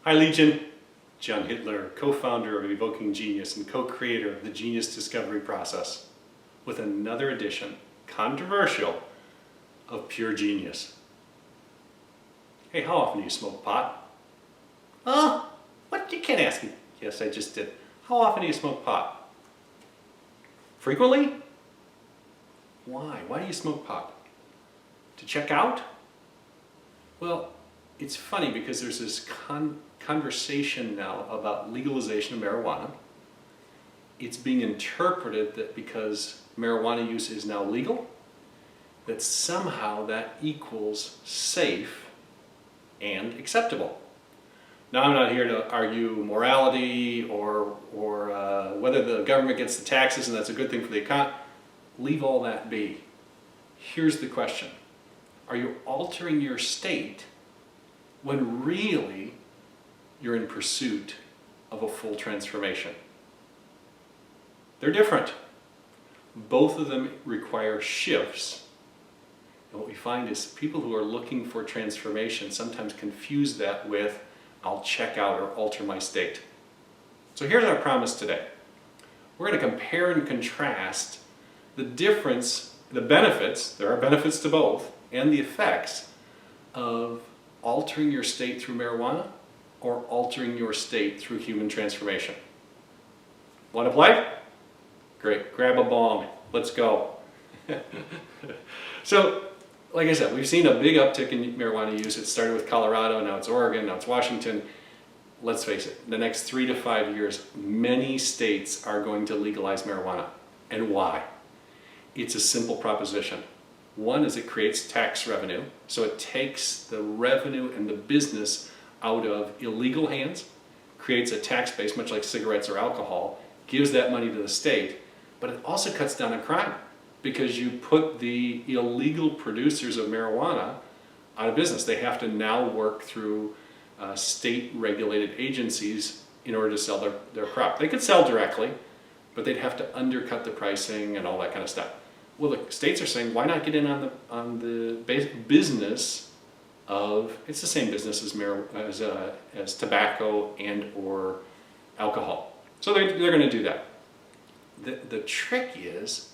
Hi Legion, John Hitler, co-founder of Evoking Genius and co-creator of the Genius Discovery Process, with another edition, controversial, of Pure Genius. Hey, how often do you smoke pot? What? You can't ask me. Yes, I just did. How often do you smoke pot? Frequently? Why? Why do you smoke pot? To check out? Well, it's funny because there's this conversation now about legalization of marijuana. It's being interpreted that because marijuana use is now legal, that somehow that equals safe and acceptable. Now, I'm not here to argue morality or whether the government gets the taxes and that's a good thing for the economy. Leave all that be. Here's the question. Are you altering your state when really you're in pursuit of a full transformation? They're different. Both of them require shifts. And what we find is people who are looking for transformation sometimes confuse that with, I'll check out or alter my state. So here's our promise today. We're going to compare and contrast the difference, the benefits, there are benefits to both, and the effects of altering your state through marijuana or altering your state through human transformation. Want to play? Great. Grab a bong. Let's go. So, like I said, we've seen a big uptick in marijuana use. It started with Colorado, now it's Oregon, now it's Washington. Let's face it, the next 3 to 5 years, many states are going to legalize marijuana. And why? It's a simple proposition. One is it creates tax revenue, so it takes the revenue and the business out of illegal hands, creates a tax base, much like cigarettes or alcohol, gives that money to the state, but it also cuts down on crime because you put the illegal producers of marijuana out of business. They have to now work through state-regulated agencies in order to sell their crop. They could sell directly, but they'd have to undercut the pricing and all that kind of stuff. Well, the states are saying, why not get in on the business of, it's the same business as tobacco and or alcohol. So they're going to do that. The trick is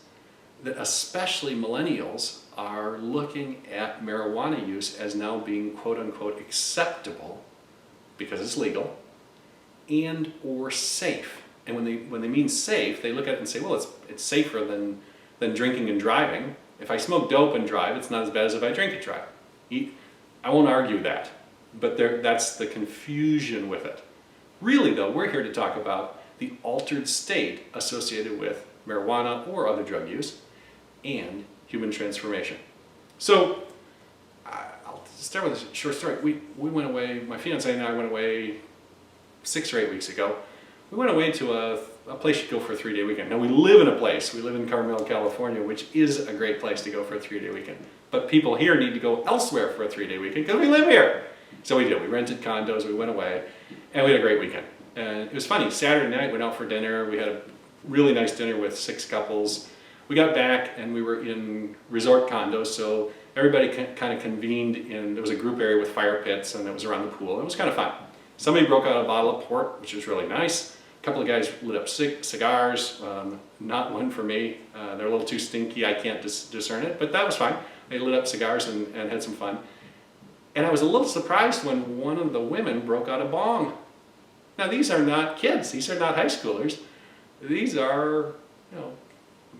that especially millennials are looking at marijuana use as now being quote unquote acceptable because it's legal and or safe. And when they mean safe, they look at it and say, well, it's safer than drinking and driving. If I smoke dope and drive, it's not as bad as if I drink and drive. I won't argue that, but that's the confusion with it. Really though, we're here to talk about the altered state associated with marijuana or other drug use and human transformation. So I'll start with a short story. We went away, my fiance and I went away 6 or 8 weeks ago. We went away to a place you go for a 3-day weekend. Now we live in a place, we live in Carmel, California, which is a great place to go for a 3-day weekend. But people here need to go elsewhere for a 3-day weekend because we live here. So we did. We rented condos, we went away, and we had a great weekend. And it was funny, Saturday night we went out for dinner. We had a really nice dinner with 6 couples. We got back and we were in resort condos, so everybody kind of convened in, there was a group area with fire pits and it was around the pool. It was kind of fun. Somebody broke out a bottle of port, which was really nice. A couple of guys lit up cigars, not one for me. They're a little too stinky, I can't discern it, but that was fine. They lit up cigars and had some fun. And I was a little surprised when one of the women broke out a bong. Now these are not kids, these are not high schoolers. These are,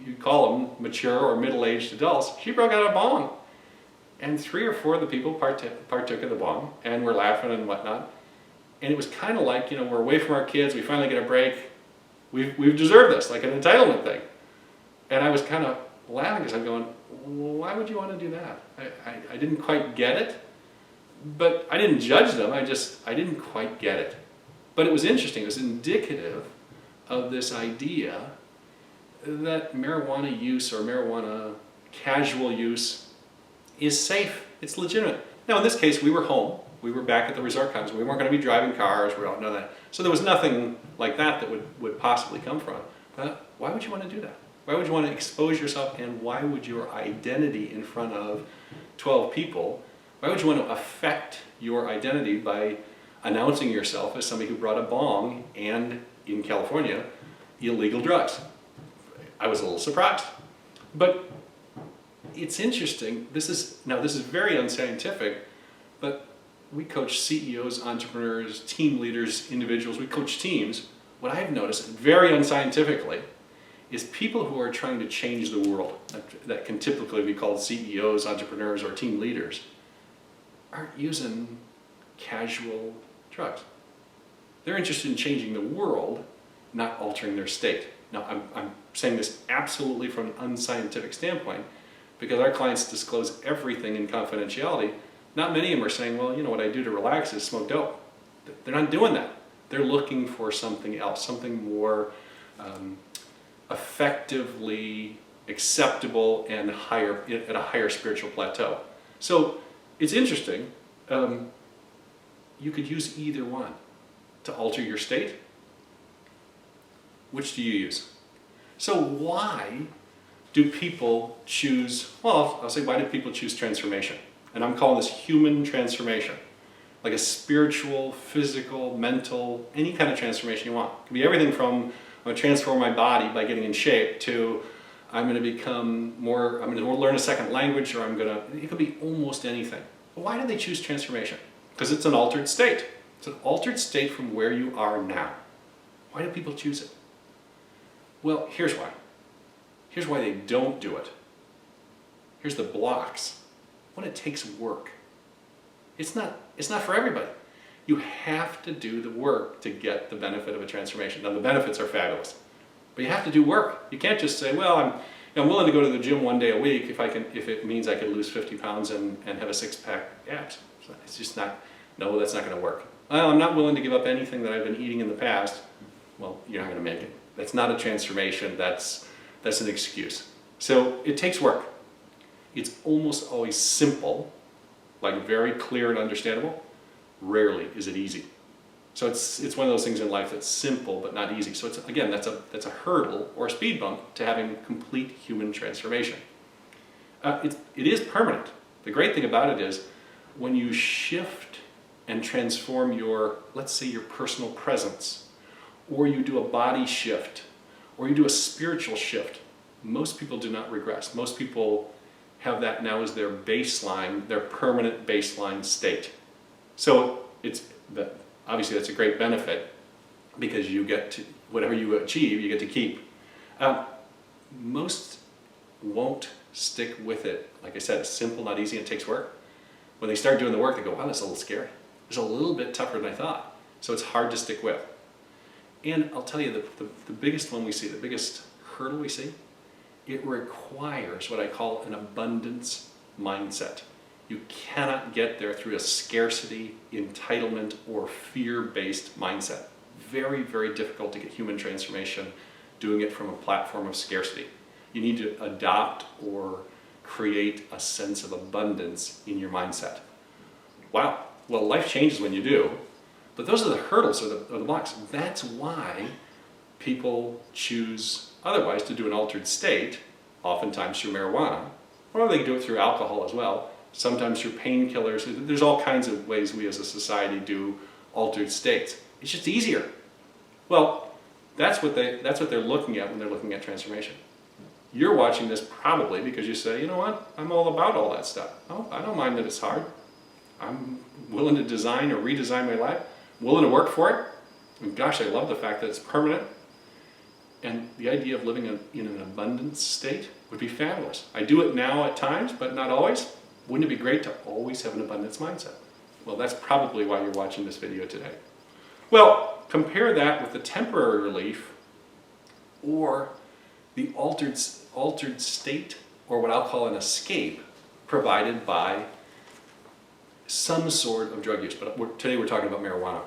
you'd call them mature or middle-aged adults. She broke out a bong. And 3 or 4 of the people partook of the bong and were laughing and whatnot. And it was kind of like, we're away from our kids, we finally get a break. We've deserved this, like an entitlement thing. And I was kind of laughing because I'm going, why would you want to do that? I didn't quite get it, but I didn't judge them, I didn't quite get it. But it was interesting, it was indicative of this idea that marijuana use or marijuana casual use is safe, it's legitimate. Now in this case, we were home. We were back at the resort condos. We weren't going to be driving cars. We don't know that. So there was nothing like that would possibly come from it. But why would you want to do that? Why would you want to expose yourself, and why would your identity in front of 12 people, why would you want to affect your identity by announcing yourself as somebody who brought a bong and, in California, illegal drugs. I was a little surprised. But it's interesting. This is very unscientific, but we coach CEOs, entrepreneurs, team leaders, individuals. We coach teams. What I've noticed, very unscientifically, is people who are trying to change the world, that can typically be called CEOs, entrepreneurs, or team leaders, aren't using casual drugs. They're interested in changing the world, not altering their state. Now, I'm saying this absolutely from an unscientific standpoint, because our clients disclose everything in confidentiality. Not many of them are saying, well, you know, what I do to relax is smoke dope. They're not doing that. They're looking for something else, something more effectively acceptable and higher, at a higher spiritual plateau. So it's interesting. You could use either one to alter your state. Which do you use? So why do people choose, well, I'll say, why do people choose transformation? And I'm calling this human transformation. Like a spiritual, physical, mental, any kind of transformation you want. It can be everything from, I'm going to transform my body by getting in shape, to I'm going to become more, I'm going to learn a second language, or it could be almost anything. But why do they choose transformation? Because it's an altered state. It's an altered state from where you are now. Why do people choose it? Well, here's why. Here's why they don't do it. Here's the blocks. When it takes work. It's not for everybody. You have to do the work to get the benefit of a transformation. Now, the benefits are fabulous, but you have to do work. You can't just say, well, I'm willing to go to the gym one day a week if it means I can lose 50 pounds and have a six-pack abs. It's just not, no, that's not going to work. Well, I'm not willing to give up anything that I've been eating in the past. Well, you're not going to make it. That's not a transformation. That's an excuse. So it takes work. It's almost always simple, like very clear and understandable. Rarely is it easy. So it's one of those things in life that's simple but not easy. So again, that's a hurdle or a speed bump to having complete human transformation. It is permanent. The great thing about it is when you shift and transform your, let's say, your personal presence, or you do a body shift, or you do a spiritual shift, most people do not regress. Most people have that now as their baseline, their permanent baseline state. So obviously that's a great benefit, because you get to, whatever you achieve, you get to keep. Most won't stick with it. Like I said, it's simple, not easy, and it takes work. When they start doing the work, they go, wow, that's a little scary. It's a little bit tougher than I thought. So it's hard to stick with. And I'll tell you, the biggest one we see, the biggest hurdle we see, it requires what I call an abundance mindset. You cannot get there through a scarcity, entitlement, or fear-based mindset. Very, very difficult to get human transformation doing it from a platform of scarcity. You need to adopt or create a sense of abundance in your mindset. Wow, well, life changes when you do, but those are the hurdles or the blocks. That's why people choose otherwise to do an altered state, oftentimes through marijuana, or they do it through alcohol as well, sometimes through painkillers. There's all kinds of ways we as a society do altered states. It's just easier. Well, that's what they're looking at when they're looking at transformation. You're watching this probably because you say, you know what, I'm all about all that stuff. Oh, I don't mind that it's hard. I'm willing to design or redesign my life, willing to work for it. And gosh, I love the fact that it's permanent. And the idea of living in an abundance state would be fabulous. I do it now at times, but not always. Wouldn't it be great to always have an abundance mindset? Well, that's probably why you're watching this video today. Well, compare that with the temporary relief or the altered state, or what I'll call an escape, provided by some sort of drug use. But today we're talking about marijuana.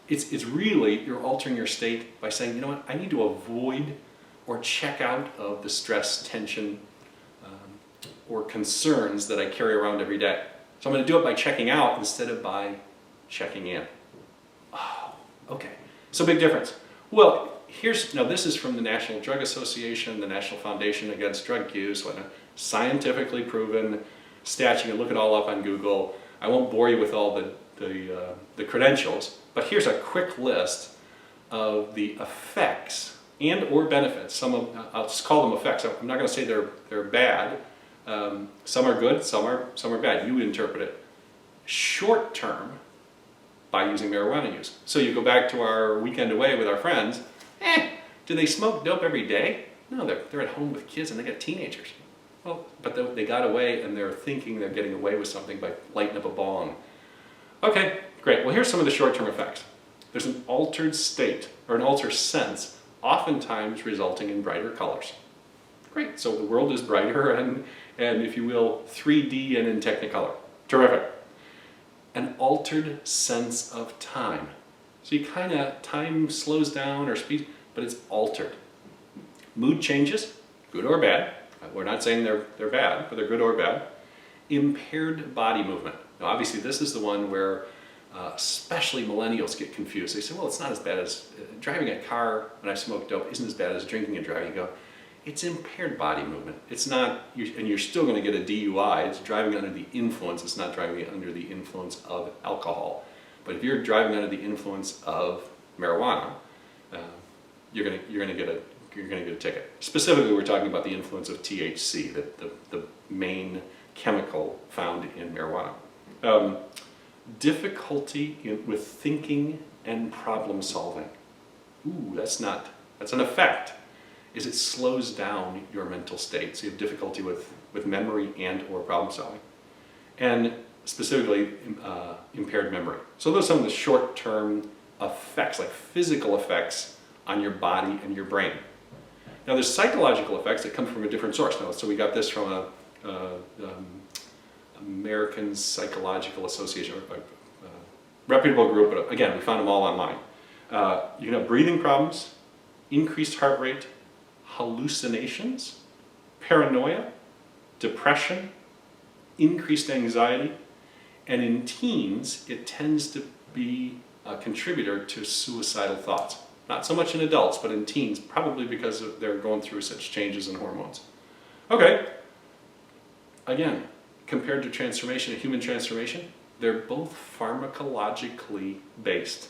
It's really, you're altering your state by saying, you know what, I need to avoid or check out of the stress, tension, or concerns that I carry around every day. So I'm going to do it by checking out instead of by checking in. Oh, okay. So big difference. Well, this is from the National Drug Association, the National Foundation Against Drug Use, what a scientifically proven statute. You can look it all up on Google. I won't bore you with all the the credentials, but here's a quick list of the effects and or benefits. Some of, I'll just call them effects. I'm not going to say they're bad. Some are good, some are bad. You interpret it. Short term by using marijuana use. So you go back to our weekend away with our friends. Do they smoke dope every day? No, they're at home with kids and they got teenagers. Well, but they got away and they're thinking they're getting away with something by lighting up a bong. Okay, great. Well, here's some of the short-term effects. There's an altered state or an altered sense, oftentimes resulting in brighter colors. Great. So the world is brighter and if you will, 3D and in Technicolor. Terrific. An altered sense of time. So you time slows down or speeds, but it's altered. Mood changes, good or bad. We're not saying they're bad, but they're good or bad. Impaired body movement. Now obviously this is the one where especially millennials get confused. They say, well, it's not as bad as driving a car when I smoke dope isn't as bad as drinking and driving. You go, it's impaired body movement. It's not, and you're still going to get a DUI. It's driving under the influence. It's not driving under the influence of alcohol. But if you're driving under the influence of marijuana, you're going to get a ticket. Specifically, we're talking about the influence of THC, the main chemical found in marijuana. Difficulty with thinking and problem solving. Ooh, that's an effect. Is it slows down your mental state. So you have difficulty with memory and or problem solving. And specifically impaired memory. So those are some of the short-term effects, like physical effects on your body and your brain. Now there's psychological effects that come from a different source. Now, so we got this from a American Psychological Association, a reputable group, but again, we found them all online. You can have breathing problems, increased heart rate, hallucinations, paranoia, depression, increased anxiety, and in teens, it tends to be a contributor to suicidal thoughts. Not so much in adults, but in teens, probably because they're going through such changes in hormones. Okay, again, compared to transformation, human transformation, they're both pharmacologically based.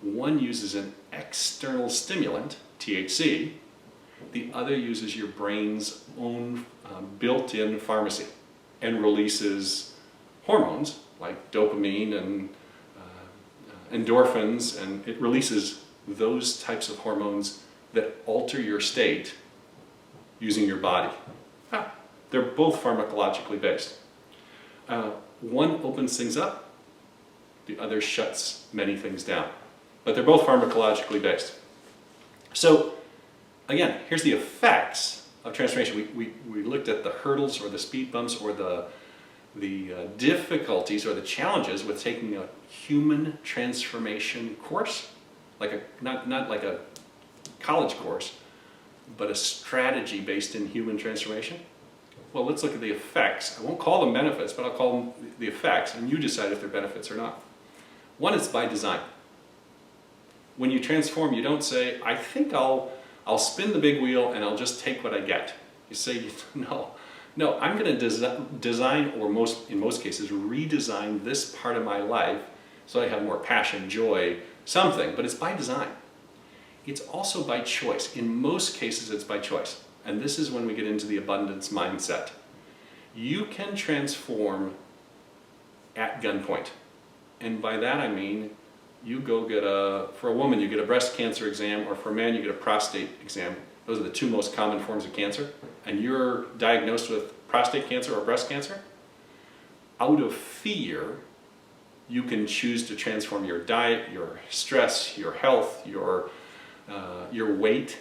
One uses an external stimulant, THC, the other uses your brain's own built-in pharmacy and releases hormones like dopamine and endorphins, and it releases those types of hormones that alter your state using your body. They're both pharmacologically based. One opens things up, the other shuts many things down. But they're both pharmacologically based. So, again, here's the effects of transformation. We looked at the hurdles or the speed bumps or the difficulties or the challenges with taking a human transformation course, not like a college course, but a strategy based in human transformation. Well, let's look at the effects. I won't call them benefits, but I'll call them the effects, and you decide if they're benefits or not. One is by design. When you transform, you don't say, I think I'll spin the big wheel and I'll just take what I get. You say, no, I'm going to design, or in most cases, redesign this part of my life so I have more passion, joy, something, but it's by design. It's also by choice. In most cases, it's by choice. And this is when we get into the abundance mindset. You can transform at gunpoint. And by that I mean, you go get for a woman, you get a breast cancer exam, or for a man, you get a prostate exam. Those are the two most common forms of cancer. And you're diagnosed with prostate cancer or breast cancer. Out of fear, you can choose to transform your diet, your stress, your health, your weight.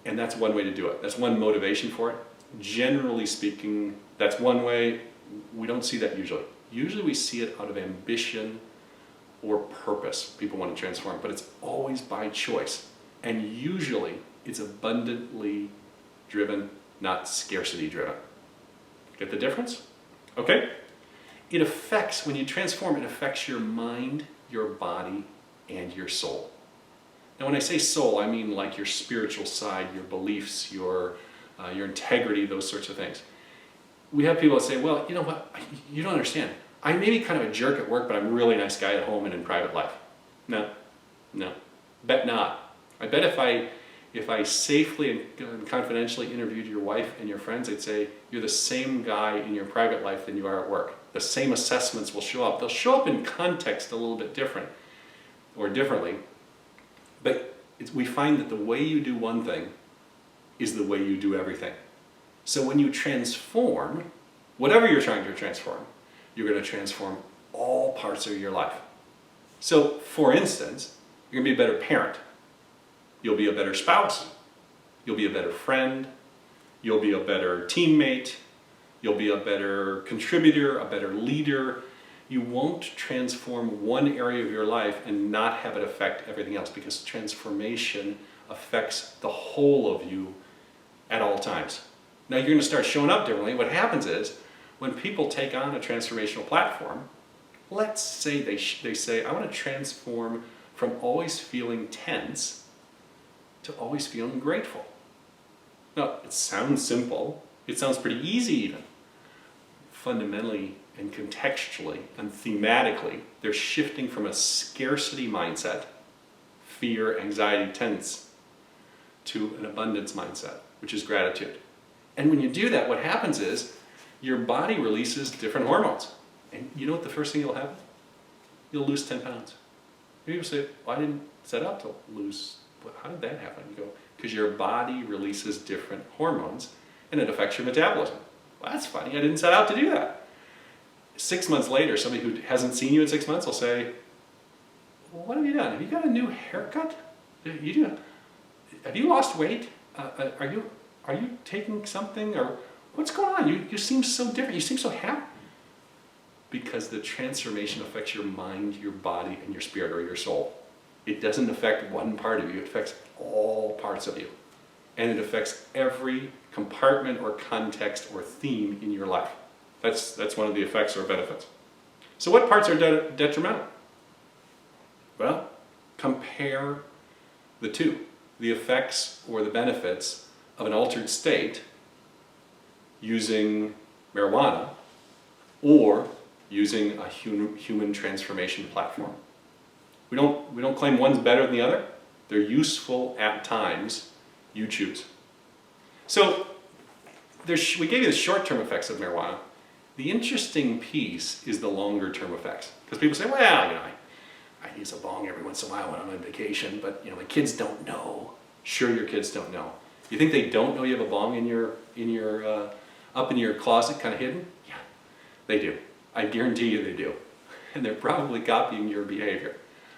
And that's one way to do it. That's one motivation for it. Generally speaking, that's one way. We don't see that usually. Usually we see it out of ambition or purpose. People want to transform, but it's always by choice. And usually it's abundantly driven, not scarcity driven. Get the difference? Okay? It affects, when you transform, it affects your mind, your body, and your soul. Now when I say soul, I mean like your spiritual side, your beliefs, your integrity, those sorts of things. We have people that say, well, you know what, you don't understand. I may be kind of a jerk at work, but I'm a really nice guy at home and in private life. No, no, bet not. I bet if I safely and confidentially interviewed your wife and your friends, they'd say, you're the same guy in your private life than you are at work. The same assessments will show up. They'll show up in context a little bit different or differently, but we find that the way you do one thing is the way you do everything. So when you transform, whatever you're trying to transform, you're going to transform all parts of your life. So, for instance, you're going to be a better parent. You'll be a better spouse. You'll be a better friend. You'll be a better teammate. You'll be a better contributor, a better leader. You won't transform one area of your life and not have it affect everything else, because transformation affects the whole of you at all times. Now you're going to start showing up differently. What happens is, when people take on a transformational platform, let's say they say, I want to transform from always feeling tense to always feeling grateful. Now, it sounds simple. It sounds pretty easy even. Fundamentally and contextually and thematically, they're shifting from a scarcity mindset, fear, anxiety, tense, to an abundance mindset, which is gratitude. And when you do that, what happens is your body releases different hormones. And you know what the first thing you'll happen? You'll lose 10 pounds. People say, well, I didn't set out to lose. Well, how did that happen? You go, because your body releases different hormones and it affects your metabolism. Well, that's funny. I didn't set out to do that. 6 months later, somebody who hasn't seen you in 6 months will say, well, what have you done? Have you got a new haircut? Have you lost weight? Are you taking something? Or what's going on? You seem so different. You seem so happy. Because the transformation affects your mind, your body, and your spirit, or your soul. It doesn't affect one part of you. It affects all parts of you. And it affects every compartment or context or theme in your life. That's one of the effects or benefits. So what parts are detrimental? Well, compare the two. The effects or the benefits of an altered state using marijuana or using a human transformation platform. We don't claim one's better than the other. They're useful at times. You choose. So we gave you the short-term effects of marijuana. The interesting piece is the longer-term effects. Because people say, well, I use a bong every once in a while when I'm on vacation, but my kids don't know. Sure, your kids don't know. You think they don't know you have a bong in your up in your closet, kind of hidden? Yeah, they do. I guarantee you they do. And they're probably copying your behavior.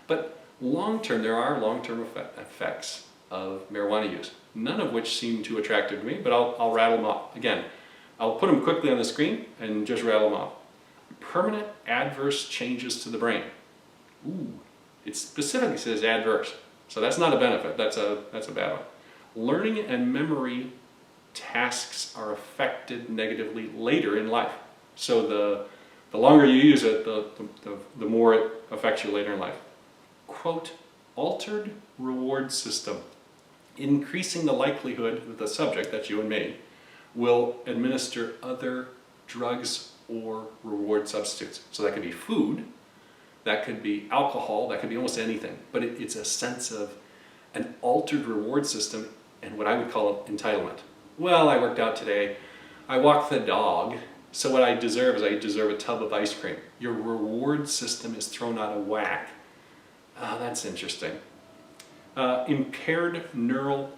But long-term, there are long-term effects of marijuana use, none of which seem too attractive to me, but I'll rattle them off. Again, I'll put them quickly on the screen and just rattle them off. Permanent adverse changes to the brain. Ooh, it specifically says adverse. So that's not a benefit, that's a bad one. Learning and memory tasks are affected negatively later in life. So the longer you use it, the more it affects you later in life. Quote, altered reward system, increasing the likelihood that the subject, that's you and me, will administer other drugs or reward substitutes. So that could be food, that could be alcohol, that could be almost anything. But it's a sense of an altered reward system and what I would call entitlement. Well, I worked out today, I walked the dog, so what I deserve is I deserve a tub of ice cream. Your reward system is thrown out of whack. That's interesting. Impaired neural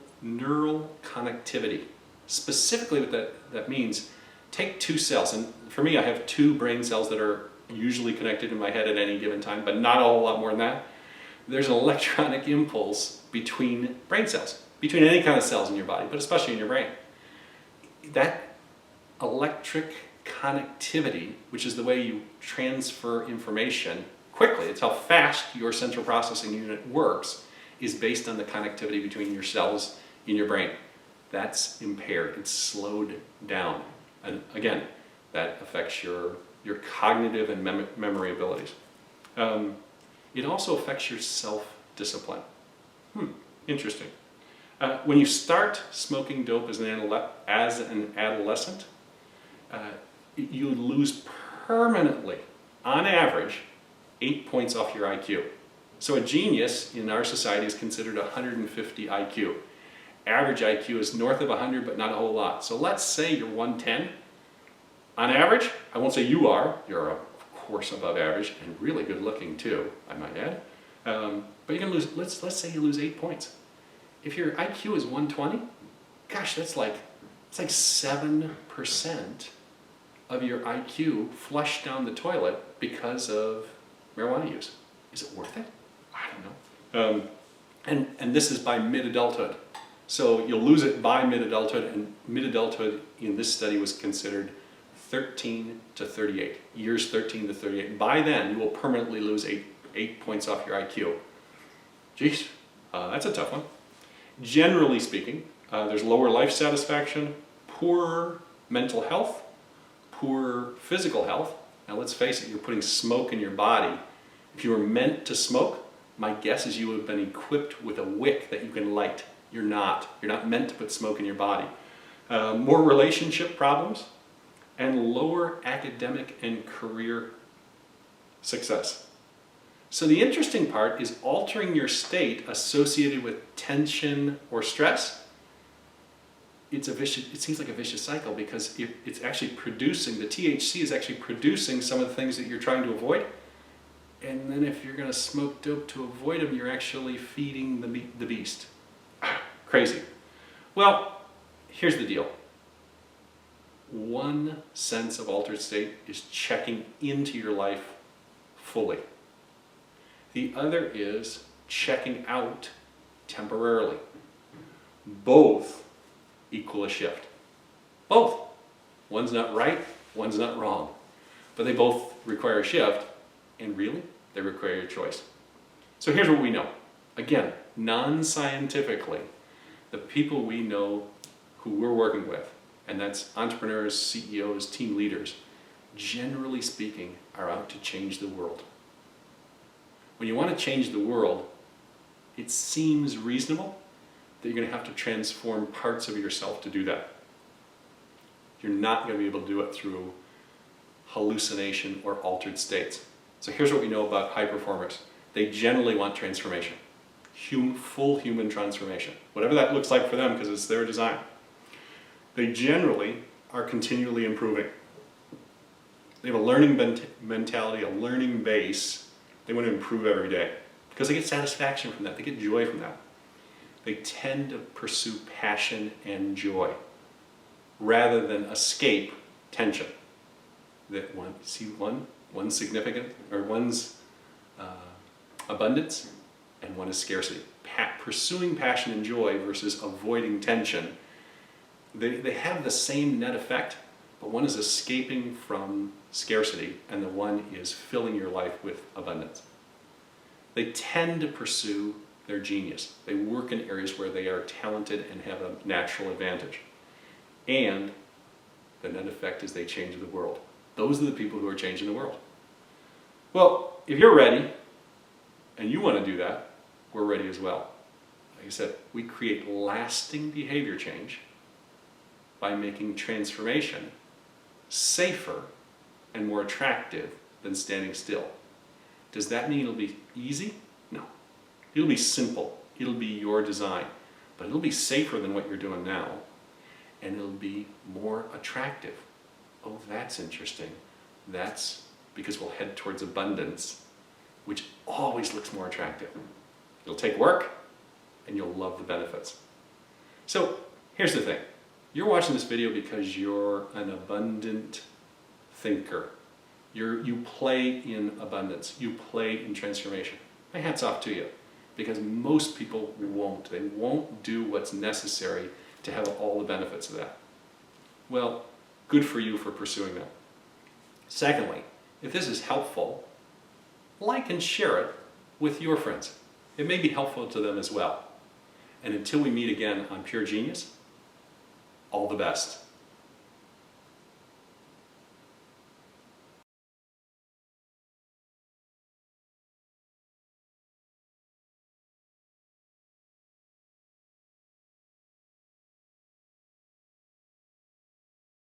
connectivity. Specifically what that means, take two cells, and for me I have two brain cells that are usually connected in my head at any given time, but not a whole lot more than that. There's an electronic impulse between brain cells, between any kind of cells in your body, but especially in your brain. That electric connectivity, which is the way you transfer information quickly, it's how fast your central processing unit works, is based on the connectivity between your cells in your brain. That's impaired, it's slowed down. And again, that affects your cognitive and memory abilities. It also affects your self-discipline. Interesting. When you start smoking dope as an adolescent, you lose permanently on average, 8 points off your IQ. So a genius in our society is considered 150 IQ. Average IQ is north of 100, but not a whole lot. So let's say you're 110. On average, I won't say you are, you're of course above average and really good looking too, I might add. But you can lose, let's say you lose 8 points. If your IQ is 120, gosh, it's like 7% of your IQ flushed down the toilet because of marijuana use. Is it worth it? I don't know. And this is by mid-adulthood. So you'll lose it by mid-adulthood, and mid-adulthood in this study was considered 13 to 38, years 13 to 38. By then, you will permanently lose 8 points off your IQ. Geez, that's a tough one. Generally speaking, there's lower life satisfaction, poor mental health, poor physical health. Now let's face it, you're putting smoke in your body. If you were meant to smoke, my guess is you would have been equipped with a wick that you can light. You're not. You're not meant to put smoke in your body. More relationship problems, and lower academic and career success. So the interesting part is altering your state associated with tension or stress. It seems like a vicious cycle, because it's actually producing, the THC is actually producing some of the things that you're trying to avoid. And then if you're going to smoke dope to avoid them, you're actually feeding the beast. Crazy. Well, here's the deal. One sense of altered state is checking into your life fully. The other is checking out temporarily. Both equal a shift. Both. One's not right, one's not wrong. But they both require a shift, and really, they require your choice. So here's what we know. Again, non-scientifically, the people we know who we're working with, and that's entrepreneurs, CEOs, team leaders, generally speaking, are out to change the world. When you want to change the world, it seems reasonable that you're going to have to transform parts of yourself to do that. You're not going to be able to do it through hallucination or altered states. So here's what we know about high performers. They generally want transformation. Full human transformation. Whatever that looks like for them, because it's their design. They generally are continually improving. They have a learning mentality, a learning base. They want to improve every day because they get satisfaction from that. They get joy from that. They tend to pursue passion and joy rather than escape tension. That one's significant, or one's abundance, and one is scarcity. Pursuing passion and joy versus avoiding tension, they have the same net effect, but one is escaping from scarcity and the one is filling your life with abundance. They tend to pursue their genius. They work in areas where they are talented and have a natural advantage. And the net effect is they change the world. Those are the people who are changing the world. Well, if you're ready and you want to do that, we're ready as well. Like I said, we create lasting behavior change by making transformation safer and more attractive than standing still. Does that mean it'll be easy? No. It'll be simple. It'll be your design. But it'll be safer than what you're doing now. And it'll be more attractive. Oh, that's interesting. That's because we'll head towards abundance, which always looks more attractive. It'll take work, and you'll love the benefits. So, here's the thing. You're watching this video because you're an abundant thinker. You play in abundance. You play in transformation. My hat's off to you, because most people won't. They won't do what's necessary to have all the benefits of that. Well, good for you for pursuing that. Secondly, if this is helpful, like and share it with your friends. It may be helpful to them as well. And until we meet again on Pure Genius, all the best.